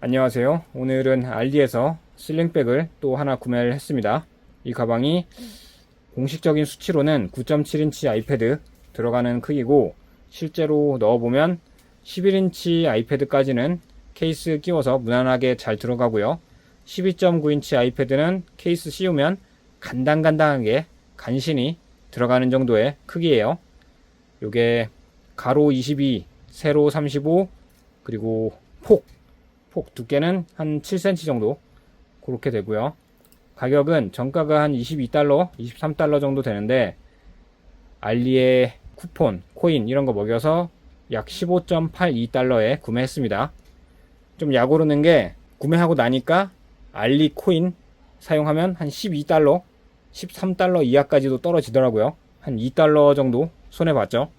안녕하세요. 오늘은 알리에서 슬링백을 또 하나 구매를 했습니다. 이 가방이 공식적인 수치로는 9.7인치 아이패드 들어가는 크기고, 실제로 넣어보면 11인치 아이패드까지는 케이스 끼워서 무난하게 잘 들어가고요. 12.9인치 아이패드는 케이스 씌우면 간당간당하게 간신히 들어가는 정도의 크기예요. 요게 가로 22, 세로 35, 그리고 폭 두께는 한 7cm 정도 그렇게 되고요. 가격은 정가가 한 22달러, 23달러 정도 되는데, 알리의 쿠폰, 코인 이런 거 먹여서 약 15.82달러에 구매했습니다. 좀 약 오르는 게, 구매하고 나니까 알리 코인 사용하면 한 12달러, 13달러 이하까지도 떨어지더라고요. 한 2달러 정도 손해봤죠.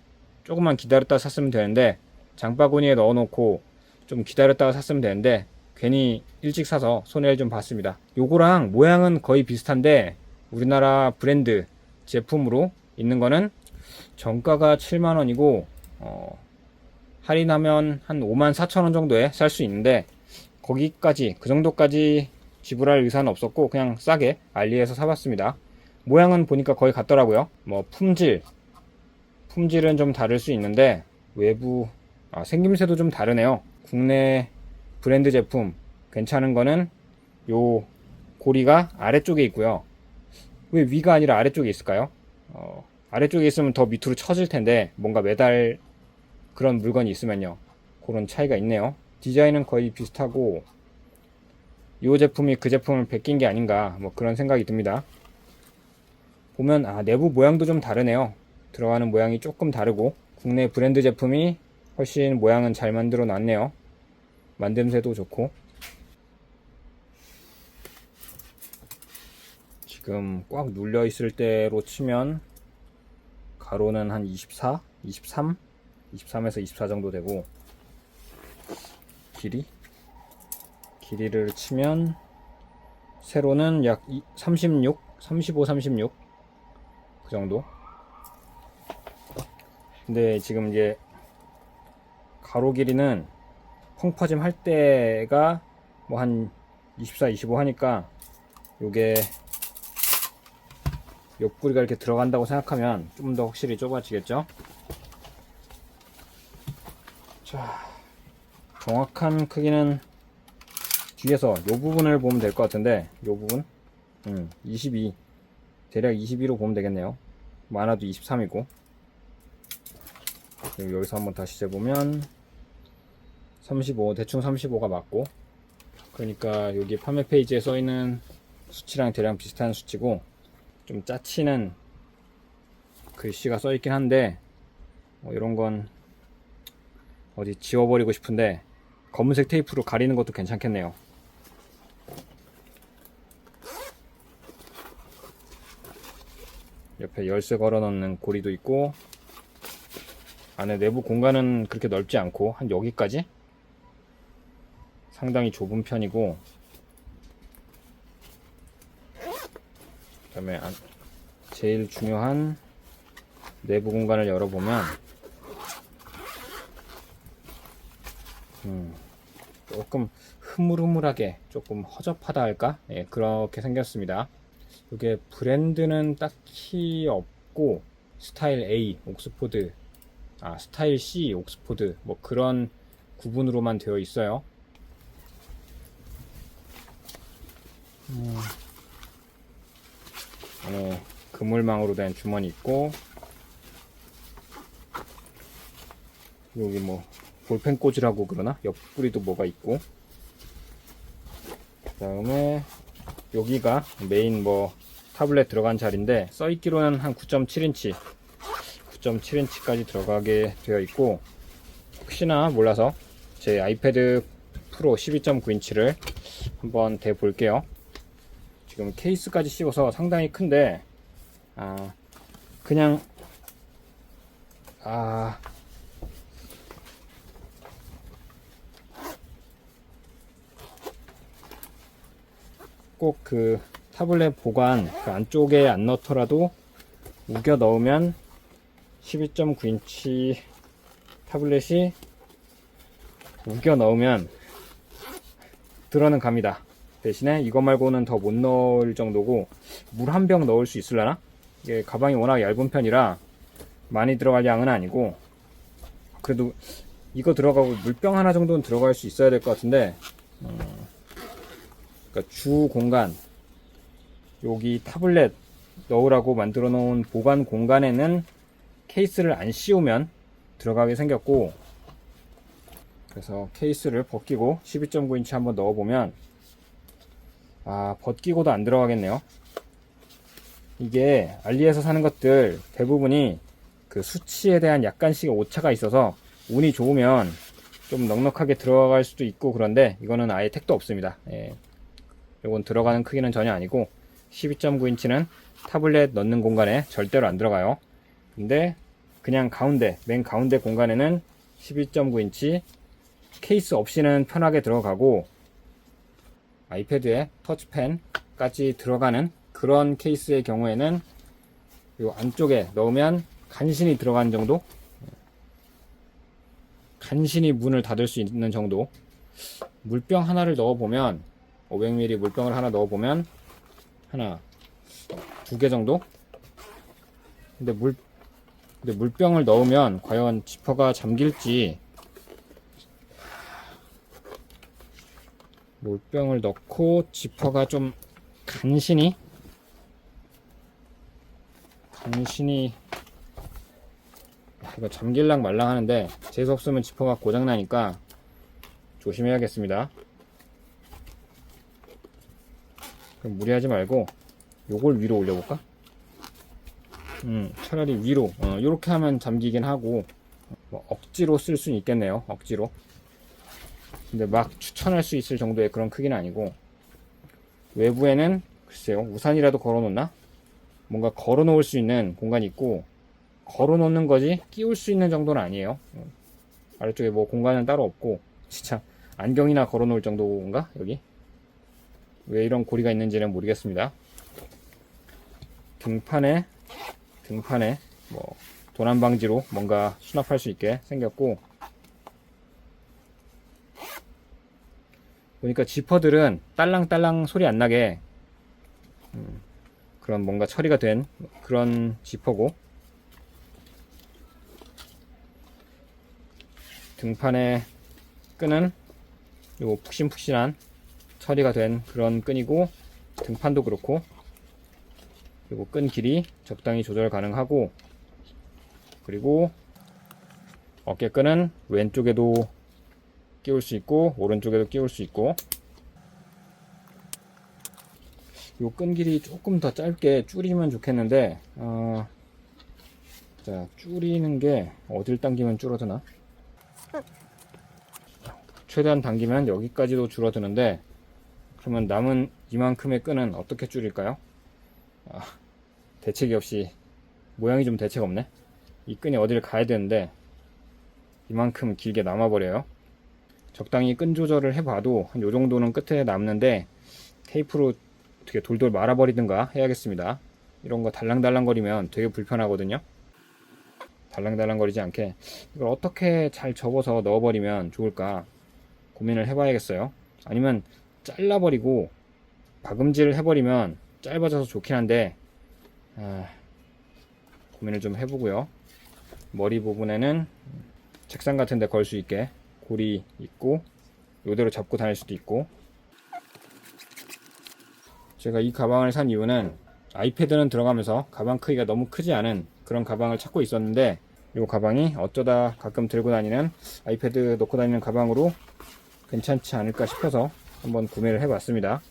조금만 기다렸다 샀으면 되는데, 장바구니에 넣어놓고 좀 기다렸다가 샀으면 되는데 괜히 일찍 사서 손해를 좀 봤습니다. 요거랑 모양은 거의 비슷한데, 우리나라 브랜드 제품으로 있는 거는 정가가 7만원이고 할인하면 한 54,000원 정도에 살 수 있는데, 거기까지 그 정도까지 지불할 의사는 없었고 그냥 싸게 알리에서 사봤습니다. 모양은 보니까 거의 같더라고요. 뭐 품질은 좀 다를 수 있는데, 외부 생김새도 좀 다르네요. 국내 브랜드 제품 괜찮은 거는 요 고리가 아래쪽에 있고요. 왜 위가 아니라 아래쪽에 있을까요? 아래쪽에 있으면 더 밑으로 처질 텐데, 뭔가 매달 그런 물건이 있으면요. 그런 차이가 있네요. 디자인은 거의 비슷하고 요 제품이 그 제품을 베낀 게 아닌가, 뭐 그런 생각이 듭니다. 보면 내부 모양도 좀 다르네요. 들어가는 모양이 조금 다르고, 국내 브랜드 제품이 훨씬 모양은 잘 만들어 놨네요. 만듦새도 좋고. 지금 꽉 눌려 있을 때로 치면 가로는 한 24, 23, 23에서 24 정도 되고, 길이를 치면 세로는 약 36, 35, 36 그 정도. 근데 지금 이제 가로 길이는 펑퍼짐 할 때가 뭐 한 24, 25 하니까, 요게 옆구리가 이렇게 들어간다고 생각하면 좀 더 확실히 좁아지겠죠. 자, 정확한 크기는 뒤에서 요 부분을 보면 될 것 같은데, 요 부분 22, 대략 22로 보면 되겠네요. 많아도 23이고, 여기서 한번 다시 재보면 35, 대충 35가 맞고, 그러니까 여기 판매 페이지에 써있는 수치랑 대략 비슷한 수치고, 좀 짜치는 글씨가 써있긴 한데, 이런 건 어디 지워버리고 싶은데 검은색 테이프로 가리는 것도 괜찮겠네요. 옆에 열쇠 걸어 넣는 고리도 있고, 안에 내부 공간은 그렇게 넓지 않고 한 여기까지 상당히 좁은 편이고, 그 다음에 제일 중요한 내부 공간을 열어보면 조금 흐물흐물하게, 조금 허접하다 할까? 예, 그렇게 생겼습니다. 이게 브랜드는 딱히 없고, 스타일 A 옥스포드, 스타일 C 옥스포드, 뭐 그런 구분으로만 되어 있어요. 안에 그물망으로 된 주머니 있고, 여기 뭐 볼펜 꽂으라고 그러나? 옆구리도 뭐가 있고, 그 다음에 여기가 메인 뭐 타블렛 들어간 자리인데, 써있기로는 한 9.7인치까지 들어가게 되어 있고, 혹시나 몰라서 제 아이패드 프로 12.9인치를 한번 대 볼게요. 지금 케이스까지 씌워서 상당히 큰데, 그냥 꼭 그 타블렛 보관 그 안쪽에 안 넣더라도 우겨 넣으면 12.9인치 타블렛이 우겨 넣으면 들어는 갑니다. 대신에 이거 말고는 더 못 넣을 정도고, 물 한 병 넣을 수 있으려나? 이게 가방이 워낙 얇은 편이라 많이 들어갈 양은 아니고, 그래도 이거 들어가고 물병 하나 정도는 들어갈 수 있어야 될 것 같은데, 그러니까 주 공간, 여기 타블렛 넣으라고 만들어 놓은 보관 공간에는 케이스를 안 씌우면 들어가게 생겼고, 그래서 케이스를 벗기고 12.9인치 한번 넣어보면, 벗기고도 안 들어가겠네요. 이게 알리에서 사는 것들 대부분이 그 수치에 대한 약간씩 오차가 있어서 운이 좋으면 좀 넉넉하게 들어갈 수도 있고, 그런데 이거는 아예 택도 없습니다. 이건 들어가는 크기는 전혀 아니고, 12.9인치는 타블렛 넣는 공간에 절대로 안 들어가요. 근데 그냥 맨 가운데 공간에는 12.9인치 케이스 없이는 편하게 들어가고, 아이패드에 터치펜까지 들어가는 그런 케이스의 경우에는 이 안쪽에 넣으면 간신히 들어가는 정도, 간신히 문을 닫을 수 있는 정도. 물병 하나를 넣어보면, 500ml 물병을 하나 넣어보면 하나, 두 개 정도? 근데 물병을 넣으면 과연 지퍼가 잠길지, 물병을 넣고 지퍼가 좀 간신히 이거 잠길랑 말랑 하는데, 재수 없으면 지퍼가 고장나니까 조심해야겠습니다. 그럼 무리하지 말고 요걸 위로 올려볼까? 차라리 위로, 요렇게 하면 잠기긴 하고, 뭐 억지로 쓸 수는 있겠네요. 억지로. 근데 막 추천할 수 있을 정도의 그런 크기는 아니고, 외부에는 글쎄요, 우산이라도 걸어 놓나? 뭔가 걸어 놓을 수 있는 공간이 있고, 걸어 놓는 거지 끼울 수 있는 정도는 아니에요. 아래쪽에 뭐 공간은 따로 없고, 진짜 안경이나 걸어 놓을 정도인가? 여기? 왜 이런 고리가 있는지는 모르겠습니다. 등판에 뭐 도난 방지로 뭔가 수납할 수 있게 생겼고, 보니까 지퍼들은 딸랑딸랑 소리 안 나게 그런 뭔가 처리가 된 그런 지퍼고, 등판의 끈은 요 푹신푹신한 처리가 된 그런 끈이고, 등판도 그렇고, 그리고 끈 길이 적당히 조절 가능하고, 그리고 어깨끈은 왼쪽에도 끼울 수 있고 오른쪽에도 끼울 수 있고, 요 끈 길이 조금 더 짧게 줄이면 좋겠는데, 자, 줄이는 게 어딜 당기면 줄어드나? 최대한 당기면 여기까지도 줄어드는데, 그러면 남은 이만큼의 끈은 어떻게 줄일까요? 대책이 없이, 모양이 좀 대책 없네. 이 끈이 어디를 가야 되는데 이만큼 길게 남아버려요. 적당히 끈 조절을 해봐도 한 요정도는 끝에 남는데, 테이프로 어떻게 돌돌 말아버리든가 해야겠습니다. 이런 거 달랑달랑거리면 되게 불편하거든요. 달랑달랑거리지 않게 이걸 어떻게 잘 접어서 넣어버리면 좋을까 고민을 해봐야겠어요. 아니면 잘라버리고 박음질 해버리면 짧아져서 좋긴 한데, 고민을 좀 해보고요. 머리 부분에는 책상 같은 데 걸 수 있게 고리 있고, 요대로 잡고 다닐 수도 있고. 제가 이 가방을 산 이유는 아이패드는 들어가면서 가방 크기가 너무 크지 않은 그런 가방을 찾고 있었는데, 이 가방이 어쩌다 가끔 들고 다니는, 아이패드 넣고 다니는 가방으로 괜찮지 않을까 싶어서 한번 구매를 해봤습니다.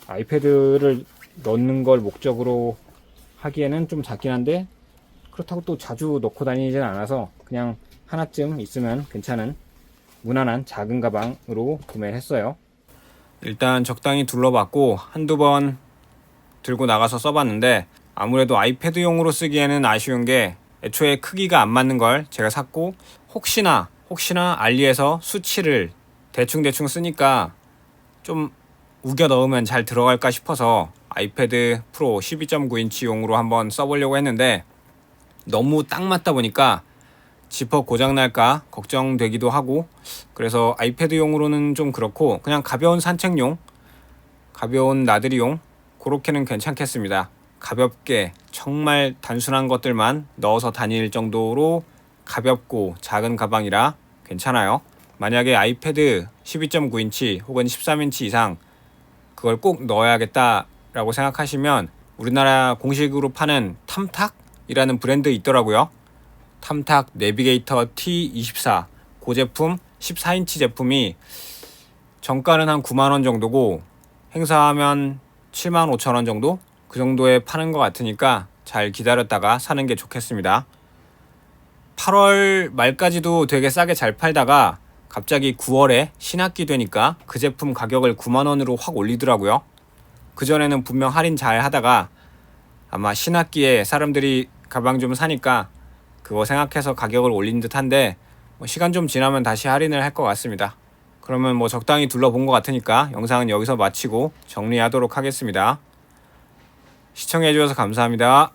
아이패드를 넣는 걸 목적으로 하기에는 좀 작긴 한데, 그렇다고 또 자주 넣고 다니진 않아서 그냥 하나쯤 있으면 괜찮은 무난한 작은 가방으로 구매했어요. 일단 적당히 둘러봤고 한두 번 들고 나가서 써봤는데, 아무래도 아이패드용으로 쓰기에는 아쉬운 게 애초에 크기가 안 맞는 걸 제가 샀고, 혹시나 알리에서 수치를 대충 쓰니까 좀 우겨 넣으면 잘 들어갈까 싶어서 아이패드 프로 12.9인치용으로 한번 써보려고 했는데, 너무 딱 맞다 보니까 지퍼 고장날까 걱정되기도 하고, 그래서 아이패드용으로는 좀 그렇고 그냥 가벼운 산책용, 가벼운 나들이용 그렇게는 괜찮겠습니다. 가볍게 정말 단순한 것들만 넣어서 다닐 정도로 가볍고 작은 가방이라 괜찮아요. 만약에 아이패드 12.9인치 혹은 13인치 이상 그걸 꼭 넣어야겠다라고 생각하시면 우리나라 공식으로 파는 탐탁이라는 브랜드 있더라고요. 탐탁 내비게이터 T24 그 제품 14인치 제품이 정가는 한 9만원 정도고 행사하면 7만 5천원 정도? 그 정도에 파는 것 같으니까 잘 기다렸다가 사는 게 좋겠습니다. 8월 말까지도 되게 싸게 잘 팔다가 갑자기 9월에 신학기 되니까 그 제품 가격을 9만원으로 확 올리더라고요. 그전에는 분명 할인 잘 하다가 아마 신학기에 사람들이 가방 좀 사니까 그거 생각해서 가격을 올린 듯한데 시간 좀 지나면 다시 할인을 할 것 같습니다. 그러면 적당히 둘러본 것 같으니까 영상은 여기서 마치고 정리하도록 하겠습니다. 시청해주셔서 감사합니다.